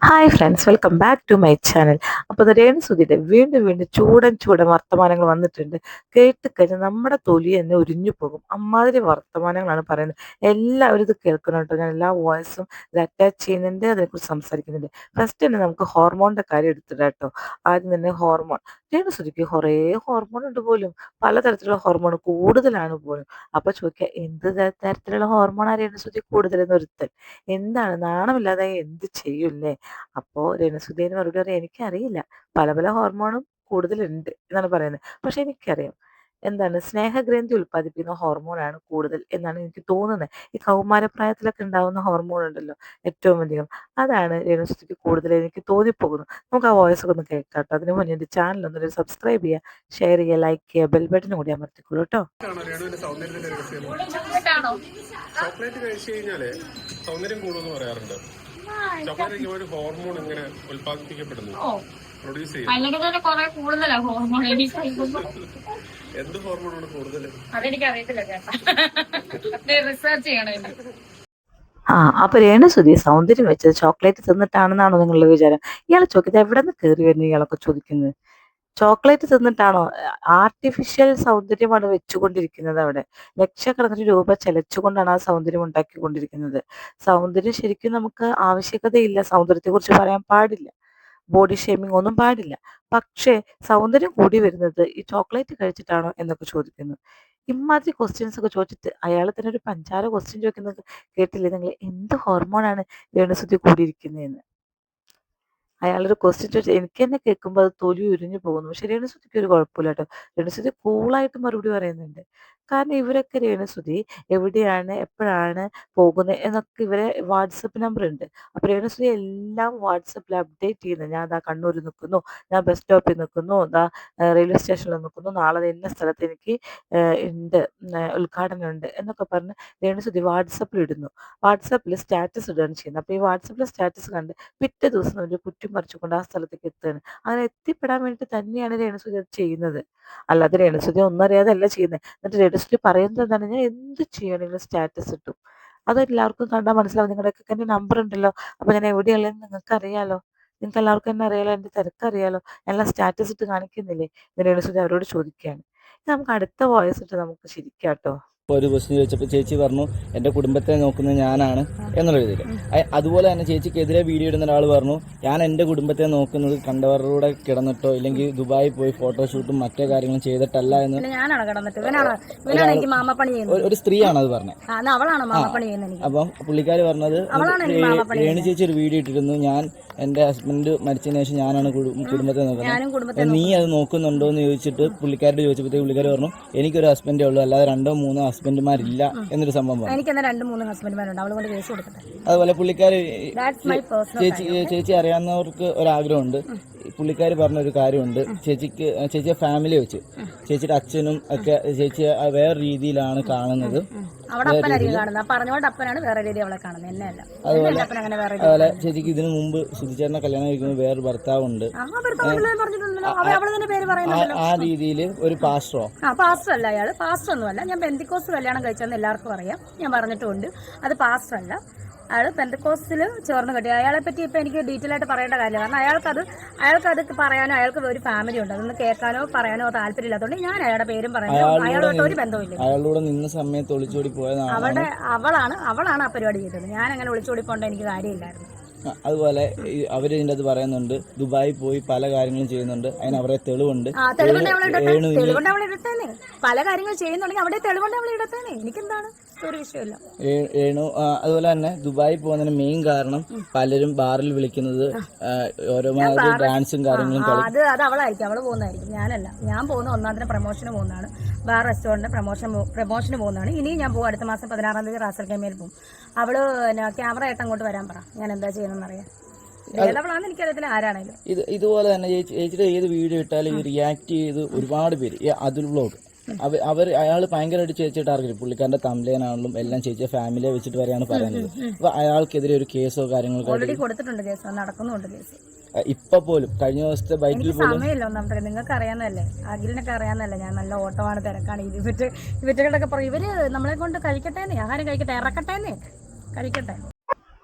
Hi friends, welcome back to my channel. അപ്പോൾ രേണു സുധിയുടെ വീണ്ടും വീണ്ടും ചൂടൻ വർത്തമാനങ്ങൾ വന്നിട്ടുണ്ട്. കേട്ട് കഴിഞ്ഞാൽ നമ്മുടെ തൊലി തന്നെ ഉരിഞ്ഞു പോകും. അമ്മാതിരി വർത്തമാനങ്ങളാണ് പറയുന്നത്. എല്ലാവരും ഇത് കേൾക്കണം കേട്ടോ. ഞാൻ എല്ലാ വോയിസും ഇത് അറ്റാച്ച് ചെയ്യുന്നുണ്ട്, അതിനെക്കുറിച്ച് സംസാരിക്കുന്നുണ്ട്. ഫസ്റ്റ് തന്നെ നമുക്ക് ഹോർമോണിൻ്റെ കാര്യം എടുത്തിടാം കേട്ടോ. ആദ്യം തന്നെ ഹോർമോൺ. രേണു സുധിക്ക് കുറേ ഹോർമോൺ ഉണ്ട് പോലും, പലതരത്തിലുള്ള ഹോർമോൺ കൂടുതലാണ് പോലും. അപ്പോൾ ചോദിക്കുക, എന്ത് തരത്തിലുള്ള ഹോർമോണാണ് രേണു സുധി കൂടുതലെന്ന് ഒരുത്തൻ. എന്താണ് നാണമില്ലാതെ എന്ത് ചെയ്യൂല്ലേ? അപ്പോൾ രേണുസുധേന് മറുപടി പറയാം, എനിക്കറിയില്ല, പല പല ഹോർമോണും കൂടുതലുണ്ട് എന്നാണ് പറയുന്നത്. പക്ഷെ എനിക്കറിയാം എന്താണ് സ്നേഹഗ്രന്ഥി ഉൽപ്പാദിപ്പിക്കുന്ന ഹോർമോണാണ് കൂടുതൽ എന്നാണ് എനിക്ക് തോന്നുന്നത്. ഈ കൗമാരപ്രായത്തിലൊക്കെ ഉണ്ടാകുന്ന ഹോർമോൺ ഉണ്ടല്ലോ ഏറ്റവും അധികം, അതാണ് രേണുസുധിക്ക് കൂടുതൽ എനിക്ക് തോന്നിപ്പോകുന്നു. നമുക്ക് ആ വോയിസ് ഒക്കെ ഒന്ന് കേൾക്കാം കേട്ടോ. അതിന് മുന്നേ എൻ്റെ ചാനൽ ഒന്നൊരു സബ്സ്ക്രൈബ് ചെയ്യുക, ഷെയർ ചെയ്യുക, ലൈക്ക് ചെയ്യുക, ബെൽ ബട്ടൺ കൂടി അമർത്തിക്കോളൂ കേട്ടോ. ചോക്ലേറ്റ് കഴിച്ചു കഴിഞ്ഞാല് സൗന്ദര്യം കൂടുമെന്ന് പറയാറുണ്ട്. ചോക്ലേറ്റ് ഒരു ഹോർമോൺ ഇങ്ങനെ ഉൽപ്പാദിപ്പിക്കപ്പെടുന്നു, പ്രൊഡ്യൂസ് ചെയ്യും. എന്ത് ഹോർമോണാണ് കൂടുതൽ? അപ്പൊ രേണുസുധി സൗന്ദര്യം വെച്ചത് ചോക്ലേറ്റ് തിന്നിട്ടാണെന്നാണോ നിങ്ങളുടെ വിചാരം? ഇയാളെ ചോദിച്ചത് എവിടെ നിന്ന് കയറി വരുന്നു ഇയാളൊക്കെ ചോദിക്കുന്നത്? ചോക്ലേറ്റ് തിന്നിട്ടാണോ? ആർട്ടിഫിഷ്യൽ സൗന്ദര്യമാണ് വെച്ചുകൊണ്ടിരിക്കുന്നത് അവിടെ. ലക്ഷക്കണക്കിന് രൂപ ചെലച്ചുകൊണ്ടാണ് ആ സൗന്ദര്യം ഉണ്ടാക്കിക്കൊണ്ടിരിക്കുന്നത്. സൗന്ദര്യം ശരിക്കും നമുക്ക് ആവശ്യകതയില്ല, സൗന്ദര്യത്തെക്കുറിച്ച് പറയാൻ പാടില്ല, ബോഡി ഷേമിംഗ് ഒന്നും പാടില്ല. പക്ഷേ സൗന്ദര്യം കൂടി വരുന്നത് ഈ ചോക്ലേറ്റ് കഴിച്ചിട്ടാണോ എന്നൊക്കെ ചോദിക്കുന്നു. ഇമാതിരി ക്വസ്റ്റ്യൻസ് ഒക്കെ ചോദിച്ചിട്ട് അയാൾ തന്നെ ഒരു പഞ്ചാര ക്വസ്റ്റ്യൻ ചോദിക്കുന്നത് കേട്ടില്ലേ നിങ്ങൾ? എന്ത് ഹോർമോണാണ് രേണുസുധി കൂടിയിരിക്കുന്നതെന്ന് അയാളൊരു ക്വസ്റ്റ്യൻ ചോദിച്ചാൽ എനിക്ക് തന്നെ കേൾക്കുമ്പോൾ അത് തൊലി ഉരിഞ്ഞു പോകുന്നു. പക്ഷെ രേണുസുധിക്ക് ഒരു കുഴപ്പമില്ല കേട്ടോ. രേണുസുധി കൂളായിട്ട് മറുപടി പറയുന്നുണ്ട്. കാരണം ഇവരൊക്കെ രേണുസുധി എവിടെയാണ് എപ്പോഴാണ് പോകുന്നത് എന്നൊക്കെ ഇവരെ വാട്സപ്പ് നമ്പർ ഉണ്ട്. അപ്പോൾ രേണുസുധി എല്ലാം വാട്സപ്പിൽ അപ്ഡേറ്റ് ചെയ്യുന്നത്. ഞാൻ അതാ കണ്ണൂരിൽ നിൽക്കുന്നു, ഞാൻ ബസ് സ്റ്റോപ്പിൽ നിൽക്കുന്നു, അതാ റെയിൽവേ സ്റ്റേഷനിൽ നിൽക്കുന്നു, നാളെ ഇന്ന സ്ഥലത്ത് എനിക്ക് ഉണ്ട്, ഉദ്ഘാടനം ഉണ്ട് എന്നൊക്കെ പറഞ്ഞ് രേണുസുധി വാട്സപ്പിൽ ഇടുന്നു. വാട്സപ്പിൽ സ്റ്റാറ്റസ് ഇടുകയാണ് ചെയ്യുന്നത്. അപ്പോൾ ഈ വാട്സപ്പിലെ സ്റ്റാറ്റസ് കണ്ട് പിറ്റേ ദിവസം ഒരു കുറ്റി മറിച്ചുകൊണ്ട് ആ സ്ഥലത്തേക്ക് എത്തുകയാണ്. അങ്ങനെ എത്തിപ്പെടാൻ വേണ്ടിയിട്ട് തന്നെയാണ് രേണുസുധി അത് ചെയ്യുന്നത്. അല്ലാതെ രേണുസുധി ഒന്നും അറിയാതല്ല ചെയ്യുന്നത്. എന്നിട്ട് രേണുസുധി പറയുന്നത് എന്താണ്, ഞാൻ എന്ത് ചെയ്യണമെങ്കിലും സ്റ്റാറ്റസ് ഇട്ടു, അതെല്ലാവർക്കും കണ്ടാൽ മനസ്സിലാവും. നിങ്ങളുടെയൊക്കെ എൻ്റെ നമ്പർ ഉണ്ടല്ലോ, അപ്പോൾ ഞാൻ എവിടെയുള്ളതെന്ന് നിങ്ങൾക്ക് അറിയാലോ, നിങ്ങൾക്ക് എല്ലാവർക്കും എന്നെ അറിയാലോ, എൻ്റെ തിരക്കറിയാലോ, എല്ലാം സ്റ്റാറ്റസ് ഇട്ട് കാണിക്കുന്നില്ലേ എന്ന് രേണുസുധി അവരോട് ചോദിക്കുകയാണ്. നമുക്ക് അടുത്ത വോയിസ് ഇട്ട് നമുക്ക് ശരിക്കാട്ടോ. ഒരു ക്വസ്റ്റ്യൻ ചോദിച്ചപ്പോൾ ചേച്ചി പറഞ്ഞു എൻ്റെ കുടുംബത്തെ നോക്കുന്നത് ഞാനാണ് എന്നുള്ള രീതിയിൽ. അതുപോലെ തന്നെ ചേച്ചിക്കെതിരെ വീഡിയോ ഇടുന്ന ഒരാൾ പറഞ്ഞു, ഞാൻ എൻ്റെ കുടുംബത്തെ നോക്കുന്നത് കണ്ടവരുടെ കിടന്നിട്ടോ ഇല്ലെങ്കിൽ ദുബായിൽ പോയി ഫോട്ടോഷൂട്ടും മറ്റേ കാര്യങ്ങളും ചെയ്തിട്ടല്ല എന്ന് ഒരു സ്ത്രീയാണ് അത് പറഞ്ഞത്. അപ്പം പുള്ളിക്കാരി പറഞ്ഞത് രേണു ചേച്ചി ഒരു വീഡിയോ ഇട്ടിരുന്നു, ഞാൻ എൻ്റെ ഹസ്ബൻഡ് മരിച്ചതിന് ശേഷം ഞാനാണ് കുടുംബത്തെ നോക്കുന്നത്, നീ അത് നോക്കുന്നുണ്ടോ എന്ന് ചോദിച്ചിട്ട് പുള്ളിക്കാരോട് ചോദിച്ചപ്പോഴത്തേക്ക് പുള്ളിക്കാരി പറഞ്ഞു, എനിക്കൊരു ഹസ്ബൻഡേ ഉള്ളൂ, അല്ലാതെ 2-3 ഹസ്ബൻഡുമാരില്ല എന്നൊരു സംഭവം. അതുപോലെ പുള്ളിക്കാരി ചേച്ചി അറിയാവുന്നവർക്ക് ഒരാഗ്രഹമുണ്ട്. പുള്ളിക്കാരി പറഞ്ഞൊരു കാര്യമുണ്ട്, ചേച്ചിയെ ഫാമിലി വെച്ച് ചേച്ചിയുടെ അച്ഛനും ഒക്കെ ചേച്ചിയെ വേറെ രീതിയിലാണ് കാണുന്നത്. അതുപോലെ ചേച്ചിക്ക് ഇതിനു മുമ്പ് സുധിച്ചേട്ടനെ കല്യാണം കഴിക്കുമ്പോൾ വേറൊരു ഭർത്താവുണ്ട്. ആ രീതിയിൽ ഒരു പാസ്റ്ററോ? പാസ്റ്റർ അല്ല, അയാള് പാസ്റ്റർ ഒന്നുമല്ല. ഞാൻ പെന്തിക്കോസ് കല്യാണം കഴിച്ചെന്ന് എല്ലാവർക്കും അറിയാം, ഞാൻ പറഞ്ഞിട്ടുണ്ട്. അത് പാസ്റ്റർ അല്ല, അയാൾ പെന്തക്കോസ്റ്റിൽ ചേർന്ന് കെട്ടി. അയാളെ പറ്റി ഇപ്പം എനിക്ക് ഡീറ്റെയിൽ ആയിട്ട് പറയേണ്ട കാര്യമില്ല. കാരണം അയാൾക്കത് പറയാനോ അയാൾക്ക് ഒരു ഫാമിലി ഉണ്ട്, അതൊന്ന് കേൾക്കാനോ പറയാനോ താല്പര്യമില്ലാത്തതുകൊണ്ട് ഞാൻ അയാളുടെ പേരും പറയാനോ അയാളോട്ട് ഒരു ബന്ധമില്ല. അയാളോട് നിന്ന സമയത്ത് ഒളിച്ചോടി പോയതാണ്. അവളാണ് ആ പരിപാടി ചെയ്തത്. ഞാൻ അങ്ങനെ ഒളിച്ചോടി പോകേണ്ട എനിക്ക് കാര്യമില്ലായിരുന്നു. അതുപോലെ അവര് ഇതിൻ്റെ അത് പറയുന്നുണ്ട്, ദുബായി പോയി പല കാര്യങ്ങളും ചെയ്യുന്നുണ്ട്, അതിന് അവരെ തെളിവുണ്ട്. പല കാര്യങ്ങൾ ചെയ്യുന്നുണ്ടെങ്കിൽ അവിടെ തെളിവുണ്ട്, അവളെ ഇടത്തേനെ, എനിക്കെന്താണ് ഒരു വിഷയമില്ല. രേണു അതുപോലെ തന്നെ ദുബായി പോകുന്നതിന് മെയിൻ കാരണം പലരും ബാറിൽ വിളിക്കുന്നത് ഓരോ ഡാൻസും കാര്യങ്ങളും അത് അവളായിരിക്കും, അവള് പോകുന്നതായിരിക്കും, ഞാനല്ല. ഞാൻ പോകുന്ന ഒന്നാമത്തെ പ്രമോഷന് പോകുന്നതാണ്, ബാർ റെസ്റ്റോറൻറ്റ് പ്രമോഷന് പോകുന്നതാണ്. ഇനിയും ഞാൻ പോകും, അടുത്ത മാസം 16-ാം തീയതി റാസൽ കൈമയിൽ പോകും. അവള് ക്യാമറ ആയിട്ട് അങ്ങോട്ട് വരാൻ പറ, ഞാൻ എന്താ ചെയ്യുന്നതെന്ന് അറിയാം. ഏതവളാന്ന് എനിക്കറിയത്തില്ല, ആരാണേലും. ഇതുപോലെ തന്നെ ചേച്ചിയുടെ ഏത് വീഡിയോ ഇട്ടാലും റിയാക്ട് ചെയ്ത് ഒരുപാട് പേര്, അതുൽ വ്ലോഗ് അയാൾ ഭയങ്കരമായിട്ട് ചേച്ചിയെ ടാർഗറ്റ്, പുള്ളിക്കാരന്റെ തംബ്ലൈനാണെങ്കിലും എല്ലാം ചേച്ചിയെ ഫാമിലിയെ വെച്ചിട്ട് വരെയാണ് പറയുന്നത്. അപ്പൊ അയാൾക്കെതിരെ ഒരു കേസോ കാര്യങ്ങളോ ഓൾറെഡി കൊടുത്തിട്ടുണ്ട്, കേസ് നടക്കുന്നുണ്ട്. കേസ് ഇപ്പൊ പോലും കഴിഞ്ഞ ദിവസത്തെ ബൈക്കിൽ പോലും സമയമില്ല. ഒന്നാമത്തെ നിങ്ങൾക്ക് അറിയാന്നല്ലേ, അഖിലിനൊക്കെ അറിയാന്നല്ലേ, ഞാൻ നല്ല ഓട്ടമാണ്, തിരക്കാണ്. ഇവറ്റകളൊക്കെ പറയും, ഇവര് നമ്മളെ കൊണ്ട് കഴിക്കട്ടേന്നേ, ആഹാരം കഴിക്കട്ടെ, ഇറക്കട്ടേന്നേ, കഴിക്കട്ടെ.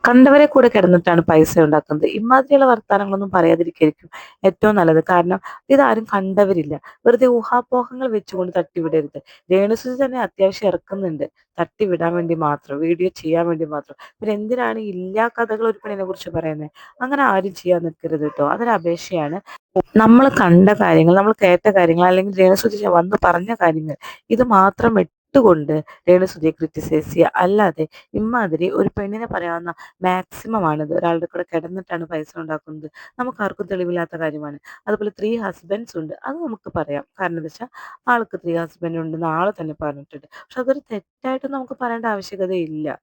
കണ്ടവരെ കൂടെ കിടന്നിട്ടാണ് പൈസ ഉണ്ടാക്കുന്നത്. ഇമാതിരിയുള്ള വർത്താനങ്ങളൊന്നും പറയാതിരിക്കും ഏറ്റവും നല്ലത്. കാരണം ഇതാരും കണ്ടവരില്ല. വെറുതെ ഊഹാപോഹങ്ങൾ വെച്ചുകൊണ്ട് തട്ടിവിടരുത്. രേണുസുതി തന്നെ അത്യാവശ്യം ഇറക്കുന്നുണ്ട്, തട്ടിവിടാൻ വേണ്ടി മാത്രം, വീഡിയോ ചെയ്യാൻ വേണ്ടി മാത്രം. പിന്നെ എന്തിനാണ് ഇല്ലാ കഥകൾ ഒരു പെണ്ണിനെ കുറിച്ച് പറയുന്നത്? അങ്ങനെ ആരും ചെയ്യാൻ നിൽക്കരുത് കേട്ടോ. അതൊരു അപേക്ഷയാണ്. നമ്മൾ കണ്ട കാര്യങ്ങൾ, നമ്മൾ കേട്ട കാര്യങ്ങൾ, അല്ലെങ്കിൽ രേണുസുതി വന്ന് പറഞ്ഞ കാര്യങ്ങൾ, ഇത് മാത്രം ഇട്ടുകൊണ്ട് രേണുസുതിയെ ക്രിറ്റിസൈസ് ചെയ്യുക. അല്ലാതെ ഇമാതിരി ഒരു പെണ്ണിനെ പറയാവുന്ന മാക്സിമം ആണിത്. ഒരാളുടെ കൂടെ കിടന്നിട്ടാണ് പൈസ ഉണ്ടാക്കുന്നത്, നമുക്ക് ആർക്കും തെളിവില്ലാത്ത കാര്യമാണ്. അതുപോലെ 3 ഹസ്ബൻഡ്സ് ഉണ്ട്, അത് നമുക്ക് പറയാം. കാരണം എന്താ വെച്ചാൽ ആൾക്ക് 3 ഹസ്ബൻഡ് ഉണ്ടെന്ന് ആള് തന്നെ പറഞ്ഞിട്ടുണ്ട്. പക്ഷെ അതൊരു തെറ്റായിട്ട് നമുക്ക് പറയേണ്ട ആവശ്യകതയില്ല.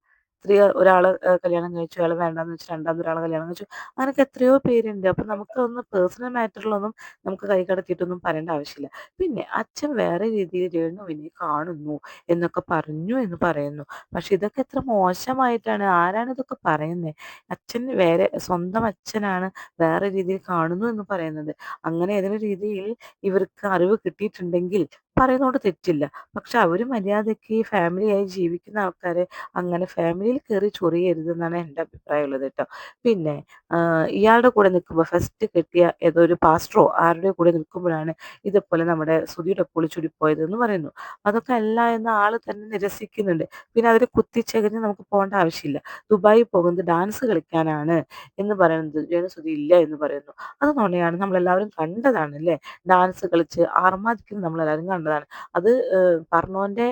ഒരാള് കല്യാണം കഴിച്ചു, അയാൾ വേണ്ടാന്ന് വെച്ച് രണ്ടാമതൊരാളെ കല്യാണം കഴിച്ചു, അങ്ങനെയൊക്കെ എത്രയോ പേരുണ്ട്. അപ്പൊ നമുക്കൊന്ന് പേഴ്സണൽ മാറ്ററിലൊന്നും നമുക്ക് കൈ കടത്തിയിട്ടൊന്നും പറയേണ്ട ആവശ്യമില്ല. പിന്നെ അച്ഛൻ വേറെ രീതിയിൽ രേണുവിനെ കാണുന്നു എന്നൊക്കെ പറഞ്ഞു എന്ന് പറയുന്നു. പക്ഷെ ഇതൊക്കെ എത്ര മോശമായിട്ടാണ്! ആരാണ് ഇതൊക്കെ പറയുന്നത്? അച്ഛൻ വേറെ, സ്വന്തം അച്ഛനാണ് വേറെ രീതിയിൽ കാണുന്നു എന്ന് പറയുന്നത്. അങ്ങനെ ഏതെങ്കിലും രീതിയിൽ ഇവർക്ക് അറിവ് കിട്ടിയിട്ടുണ്ടെങ്കിൽ പറയുന്നതുകൊണ്ട് തെറ്റില്ല. പക്ഷെ അവര് മര്യാദയ്ക്ക് ഫാമിലിയായി ജീവിക്കുന്ന ആൾക്കാരെ അങ്ങനെ ഫാമിലിയിൽ കയറി ചൊറിയരുതെന്നാണ് എൻ്റെ അഭിപ്രായമുള്ളത് കേട്ടോ. പിന്നെ ഇയാളുടെ കൂടെ നിൽക്കുമ്പോൾ, ഫസ്റ്റ് കെട്ടിയ ഏതോ ഒരു പാസ്റ്ററോ ആരുടെ കൂടെ നിൽക്കുമ്പോഴാണ് ഇതുപോലെ നമ്മുടെ സുധിയുടെ പൊളിച്ചുടി പോയതെന്ന് പറയുന്നു. അതൊക്കെ അല്ല എന്ന് ആള് തന്നെ നിരസിക്കുന്നുണ്ട്. പിന്നെ അതിൽ കുത്തിച്ചകഞ്ഞ് നമുക്ക് പോകേണ്ട ആവശ്യമില്ല. ദുബായി പോകുന്നത് ഡാൻസ് കളിക്കാനാണ് എന്ന് പറയുന്നത് രേണുസുതി ഇല്ല എന്ന് പറയുന്നു. അത് നുണയാണ്, നമ്മളെല്ലാവരും കണ്ടതാണ് അല്ലേ? ഡാൻസ് കളിച്ച് ആർമാദിക്കുന്നത് നമ്മളെല്ലാവരും കണ്ടതാണ്. അത് പറഞ്ഞോൻ്റെ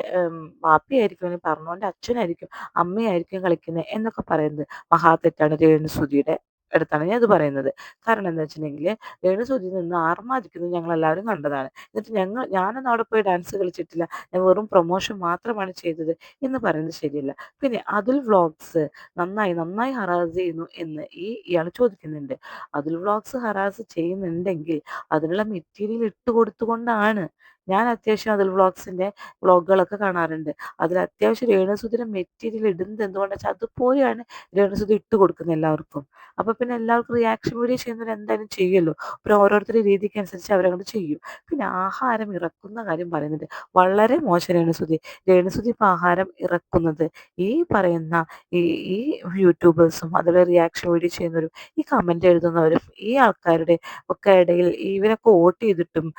വാപ്പിയായിരിക്കും, അല്ലെങ്കിൽ പറഞ്ഞോൻ്റെ അച്ഛനായിരിക്കും, അമ്മയായിരിക്കും കളിക്കുന്നത് എന്നൊക്കെ പറയുന്നത് മഹാതെറ്റാണ്. രേണുസുതിയുടെ അടുത്താണ് ഞാൻ ഇത് പറയുന്നത്. കാരണം എന്താ വെച്ചിട്ടുണ്ടെങ്കിൽ രേണുസുതി നിന്ന് ആർമാദിക്കുന്നത് ഞങ്ങളെല്ലാവരും കണ്ടതാണ്. എന്നിട്ട് ഞാനൊന്നും അവിടെ പോയി ഡാൻസ് കളിച്ചിട്ടില്ല, ഞാൻ വെറും പ്രൊമോഷൻ മാത്രമാണ് ചെയ്തത് എന്ന് പറയുന്നത് ശരിയല്ല. പിന്നെ അതുൽ വ്ളോഗ്സ് നന്നായി ഹറാസ് ചെയ്യുന്നു എന്ന് ഇയാൾ ചോദിക്കുന്നുണ്ട്. അതുൽ വ്ളോഗ്സ് ഹറാസ് ചെയ്യുന്നുണ്ടെങ്കിൽ അതിനുള്ള മെറ്റീരിയൽ ഇട്ട് കൊടുത്തുകൊണ്ടാണ്. ഞാൻ അത്യാവശ്യം അതുൽ വ്ളോഗ്സിൻ്റെ വ്ളോഗുകളൊക്കെ കാണാറുണ്ട്. അതിൽ അത്യാവശ്യം രേണുസുതിയുടെ മെറ്റീരിയൽ ഇടുന്നത് എന്തുകൊണ്ടാണെന്ന് വെച്ചാൽ അതുപോലെയാണ് രേണുസുതി ഇട്ട് കൊടുക്കുന്നത് എല്ലാവർക്കും. അപ്പോൾ പിന്നെ എല്ലാവർക്കും റിയാക്ഷൻ വീഡിയോ ചെയ്യുന്നവർ എന്തായാലും ചെയ്യുമല്ലോ. പിന്നെ ഓരോരുത്തരുടെ രീതിക്ക് അനുസരിച്ച് അവരങ്ങോട്ട് ചെയ്യും. പിന്നെ ആഹാരം ഇറക്കുന്ന കാര്യം പറയുന്നുണ്ട്, വളരെ മോശം രേണുസുതി. രേണുസുതി ഇപ്പോൾ ആഹാരം ഇറക്കുന്നത് ഈ പറയുന്ന ഈ യൂട്യൂബേഴ്സും അതുപോലെ റിയാക്ഷൻ വീഡിയോ ചെയ്യുന്നവരും ഈ കമൻറ്റ് എഴുതുന്നവരും ഈ ആൾക്കാരുടെ ഒക്കെ ഇടയിൽ ഇവരൊക്കെ വോട്ട് ചെയ്തിട്ടും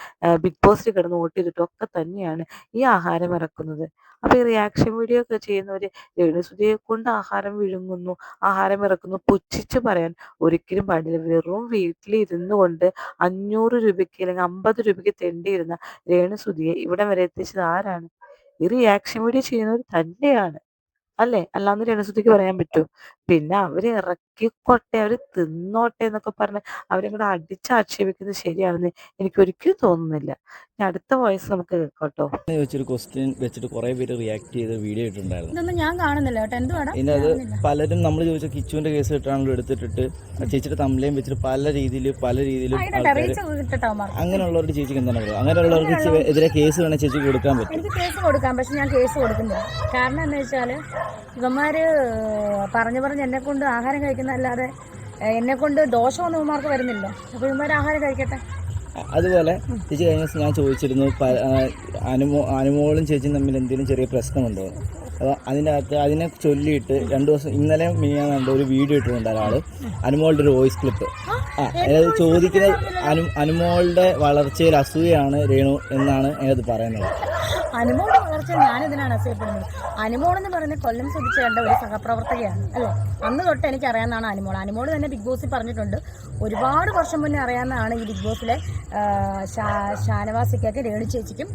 ബിഗ് ബോസിൽ കിടന്ന് വോട്ട് ചെയ്തിട്ടും ഒക്കെ തന്നെയാണ് ഈ ആഹാരം ഇറക്കുന്നത്. അപ്പോൾ ഈ റിയാക്ഷൻ വീഡിയോ ഒക്കെ ചെയ്യുന്നവർ രേണുസുതിയെ കൊണ്ട് ആഹാരം വിഴുങ്ങുന്നു, ആഹാരം ഇറക്കുന്നു പുച്ഛിച്ച് പറയാൻ ഒരിക്കലും പാടില്ല. വെറും വീട്ടിലിരുന്നു കൊണ്ട് 500 രൂപയ്ക്ക് അല്ലെങ്കിൽ 50 രൂപയ്ക്ക് തെണ്ടിയിരുന്ന രേണുസുതിയെ ഇവിടെ വരെ എത്തിച്ചത് ആരാണ്? ഈ റിയാക്ഷൻ വീഡിയോ ചെയ്യുന്നവർ തന്നെയാണ് അല്ലേ? അല്ലാന്ന് രേണുസുതിക്ക് പറയാൻ പറ്റുമോ? പിന്നെ അവർ ഇറക്കിക്കോട്ടെ, അവർ തിന്നോട്ടെ എന്നൊക്കെ പറഞ്ഞ് അവരെ കൂടെ അടിച്ചാക്ഷേപിക്കുന്നത് ശരിയാണെന്ന് എനിക്ക് ഒരിക്കലും തോന്നുന്നില്ല. ഇനി അടുത്ത വോയിസ് നമുക്ക് കേൾക്കട്ടോ. ചോദിച്ചൊരു ക്വസ്റ്റ്യൻ വെച്ചിട്ട് കുറെ പേര് റിയാക്ട് ചെയ്ത വീഡിയോ ഇട്ടുണ്ടായിരുന്നു. ഇതൊന്നും ഞാൻ കാണുന്നില്ല കേട്ടോ. എന്തുവാടാ ഇതിനകത്ത് പലരും നമ്മൾ ചോദിച്ച കിച്ചുവിന്റെ കേസ് ഇട്ടാണല്ലോ എടുത്തിട്ടിട്ട് ചേച്ചിയുടെ തമ്മിലേയും വെച്ചിട്ട് പല രീതിയിലും അങ്ങനെയുള്ളവർക്ക് ചേച്ചിക്ക് എന്താണ് പറയുക? അങ്ങനെയുള്ളവർക്ക് എതിരെ കേസ് വേണേൽ ചേച്ചിക്ക് കൊടുക്കാൻ പറ്റും. എനിക്ക് കേസ് കൊടുക്കാം, പക്ഷെ ഞാൻ കേസ് കൊടുക്കുന്നില്ല. കാരണം എന്താ വെച്ചാല് ഇവന്മാര് പറഞ്ഞ് എന്നെ കൊണ്ട് ആഹാരം കഴിക്കുന്നതല്ലാതെ എന്നെ കൊണ്ട് ദോഷമൊന്നും ഇവന്മാർക്ക് വരുന്നില്ല. അപ്പൊ ഇവന്മാര് ആഹാരം കഴിക്കട്ടെ. അതുപോലെ ചേച്ചി കഴിഞ്ഞ ദിവസം ഞാൻ ചോദിച്ചിരുന്നു അനുമോളും ചേച്ചിയും തമ്മിൽ എന്തെങ്കിലും ചെറിയ പ്രശ്നമുണ്ടോ? അപ്പോൾ അതിനെ ചൊല്ലിയിട്ട് 2 ദിവസം ഇന്നലെ മിനിയാണ്ട് ഒരു വീഡിയോ ഇട്ടിട്ടുണ്ട് ഒരാൾ, അനുമോളുടെ ഒരു വോയിസ് ക്ലിപ്പ്. അതായത് ചോദിക്കുന്നത് അനുമോളുടെ വളർച്ചയിൽ അസൂയാണ് രേണു എന്നാണ് അതിനകത്ത് പറയുന്നത്. അനുമോളുടെ വളർച്ച ഞാനിതിനാണ് അസൂയപ്പെടുന്നത്. അനുമോൾ എന്ന് പറയുന്നത് കൊല്ലം സുധിച്ചേണ്ട ഒരു സഹപ്രവർത്തകയാണ് അല്ലേ? അന്ന് തൊട്ട് എനിക്ക് അറിയാവുന്നതാണ് അനുമോൾ. അനുമോൾ തന്നെ ബിഗ് ബോസിൽ പറഞ്ഞിട്ടുണ്ട്, ഒരുപാട് വർഷം മുന്നേ അറിയാവുന്നതാണ് ഈ ബിഗ് ബോസിലെ ഷാനവാസിക്കൊക്കെ രേണു ചേച്ചിക്കും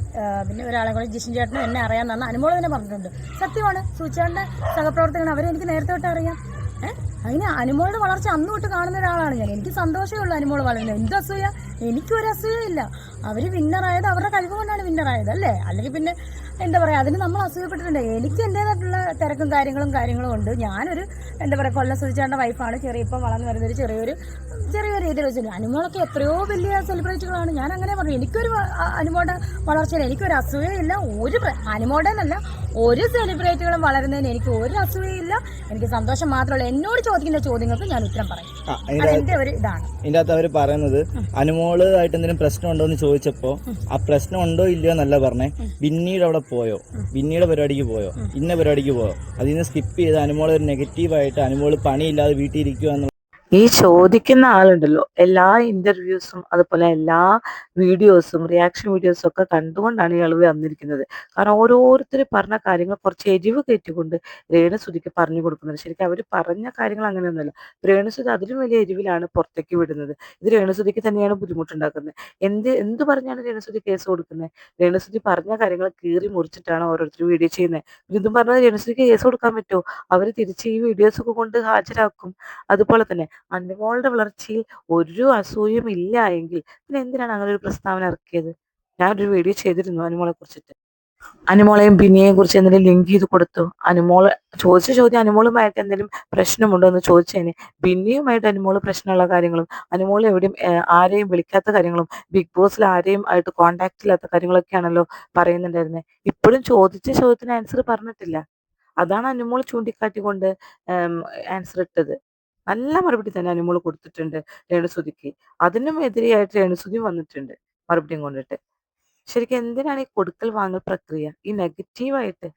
പിന്നെ ഒരാളെ കൂടെ ജിഷൻ ചേട്ടനും എന്നെ അറിയാമെന്നാണ് അനുമോൾ തന്നെ പറഞ്ഞിട്ടുണ്ട്. സത്യമാണ്, സുധിച്ചേട്ടൻ്റെ സഹപ്രവർത്തകനാണ്, അവരെ എനിക്ക് നേരത്തെ തൊട്ട് അറിയാം. അതിന് അനുമോളുടെ വളർച്ച അന്ന് തൊട്ട് കാണുന്ന ഒരാളാണ് ഞാൻ. എനിക്ക് സന്തോഷമേ ഉള്ളൂ അനുമോൾ വളരുന്നത്. എന്ത് അസൂയ? എനിക്കൊരു അസൂയയില്ല. അവർ വിന്നറായത് അവരുടെ കഴിവ് കൊണ്ടാണ് വിന്നറായത് അല്ലേ? അല്ലെങ്കിൽ പിന്നെ എന്താ പറയുക, അതിന് നമ്മൾ അസൂയപ്പെട്ടിട്ടുണ്ട്. എനിക്ക് എൻ്റേതായിട്ടുള്ള തിരക്കും കാര്യങ്ങളും ഉണ്ട്. ഞാനൊരു എന്താ പറയുക, കൊല്ലം സുധിച്ചേട്ടൻ്റെ വൈഫാണ്. ഇപ്പം വളർന്നു വരുന്നൊരു ചെറിയൊരു രീതിയിൽ വെച്ചിട്ടുണ്ട്. അനുമോളൊക്കെ എത്രയോ വലിയ സെലിബ്രിറ്റികളാണ്. ഞാൻ അങ്ങനെ പറഞ്ഞു, എനിക്കൊരു അനുമോളുടെ വളർച്ചയിൽ എനിക്കൊരു അസൂയയില്ല. അനുമോളുടെ എന്നല്ല, ഒരു സെലിബ്രിറ്റികളും വളരുന്നതിന് എനിക്ക് ഒരു അസൂയയില്ല. എനിക്ക് സന്തോഷം മാത്രമല്ല. എന്നോട് ചോദിക്കുന്ന ചോദ്യങ്ങൾക്ക് ഞാൻ ഉത്തരം പറയും. അതിന്റെ ഒരു ഇതാണ്. ഇതിന്റെ അകത്ത് അവർ പറയുന്നത് അനുമോള് ആയിട്ട് എന്തെങ്കിലും പ്രശ്നം ഉണ്ടോ എന്ന് ചോദിച്ചപ്പോ ആ പ്രശ്നം ഉണ്ടോ ഇല്ലയോ എന്നല്ല പറഞ്ഞേ, പിന്നീട് അവിടെ പോയോ, പിന്നീട് പരിപാടിക്ക് പോയോ, ഇന്ന പരിപാടിക്ക് പോയോ, അതിൽ നിന്ന് സ്കിപ്പ് ചെയ്ത് അനുമോൾ ഒരു നെഗറ്റീവായിട്ട് അനുമോൾ പണിയില്ലാതെ വീട്ടിൽ ഇരിക്കുക എന്ന് ഈ ചോദിക്കുന്ന ആളുണ്ടല്ലോ എല്ലാ ഇന്റർവ്യൂസും അതുപോലെ എല്ലാ വീഡിയോസും റിയാക്ഷൻ വീഡിയോസും ഒക്കെ കണ്ടുകൊണ്ടാണ് ഇയാൾ വന്നിരിക്കുന്നത്. കാരണം ഓരോരുത്തർ പറഞ്ഞ കാര്യങ്ങൾ കുറച്ച് എരിവ് കയറ്റിക്കൊണ്ട് രേണുസുതിക്ക് പറഞ്ഞു കൊടുക്കുന്നത്. ശരിക്കും അവർ പറഞ്ഞ കാര്യങ്ങൾ അങ്ങനെയൊന്നുമല്ല. രേണുസുതി അതിലും വലിയ എരിവിലാണ് പുറത്തേക്ക് വിടുന്നത്. ഇത് രേണുസുതിക്ക് തന്നെയാണ് ബുദ്ധിമുട്ടുണ്ടാക്കുന്നത്. എന്ത് പറഞ്ഞാണ് രേണുസുതി കേസ് കൊടുക്കുന്നത്? രേണുസുതി പറഞ്ഞ കാര്യങ്ങൾ കീറി മുറിച്ചിട്ടാണ് ഓരോരുത്തർ വീഡിയോ ചെയ്യുന്നത്. ഇതും പറഞ്ഞാൽ രേണുസുതിക്ക് കേസ് കൊടുക്കാൻ പറ്റുമോ? അവർ തിരിച്ച് ഈ വീഡിയോസ് ഒക്കെ കൊണ്ട് ഹാജരാക്കും. അതുപോലെ തന്നെ അനുമോളുടെ വളർച്ചയിൽ ഒരു അസൂയും ഇല്ല എങ്കിൽ പിന്നെ എന്തിനാണ് അങ്ങനെ ഒരു പ്രസ്താവന ഇറക്കിയത്? ഞാനൊരു വീഡിയോ ചെയ്തിരുന്നു അനുമോളെ കുറിച്ചിട്ട്. അനുമോളെയും ബിന്നിയെയും കുറിച്ച് എന്തെങ്കിലും ലിങ്ക് ചെയ്ത് കൊടുത്തു. അനുമോള് ചോദിച്ച ചോദ്യം അനുമോളുമായിട്ട് എന്തെങ്കിലും പ്രശ്നമുണ്ടോ എന്ന് ചോദിച്ചതിന് ബിന്നിയുമായിട്ട് അനുമോള് പ്രശ്നമുള്ള കാര്യങ്ങളും അനുമോൾ എവിടെയും ആരെയും വിളിക്കാത്ത കാര്യങ്ങളും ബിഗ് ബോസിൽ ആരെയും ആയിട്ട് കോണ്ടാക്ട് ഇല്ലാത്ത കാര്യങ്ങളൊക്കെയാണല്ലോ പറയുന്നുണ്ടായിരുന്നത്. ഇപ്പോഴും ചോദിച്ച ചോദ്യത്തിന് ആൻസർ പറഞ്ഞിട്ടില്ല. അതാണ് അനുമോൾ ചൂണ്ടിക്കാട്ടിക്കൊണ്ട് ആൻസർ ഇട്ടത്. നല്ല മറുപടി തന്നെ അനുമോൾ കൊടുത്തിട്ടുണ്ട് രേണുസുതിക്ക്. അതിനും എതിരെയായിട്ട് രേണുസുതി വന്നിട്ടുണ്ട് മറുപടിയും കൊണ്ടിട്ട്. ശരിക്കും എന്തിനാണ് ഈ കൊടുക്കൽ വാങ്ങൽ പ്രക്രിയ? ഈ നെഗറ്റീവായിട്ട്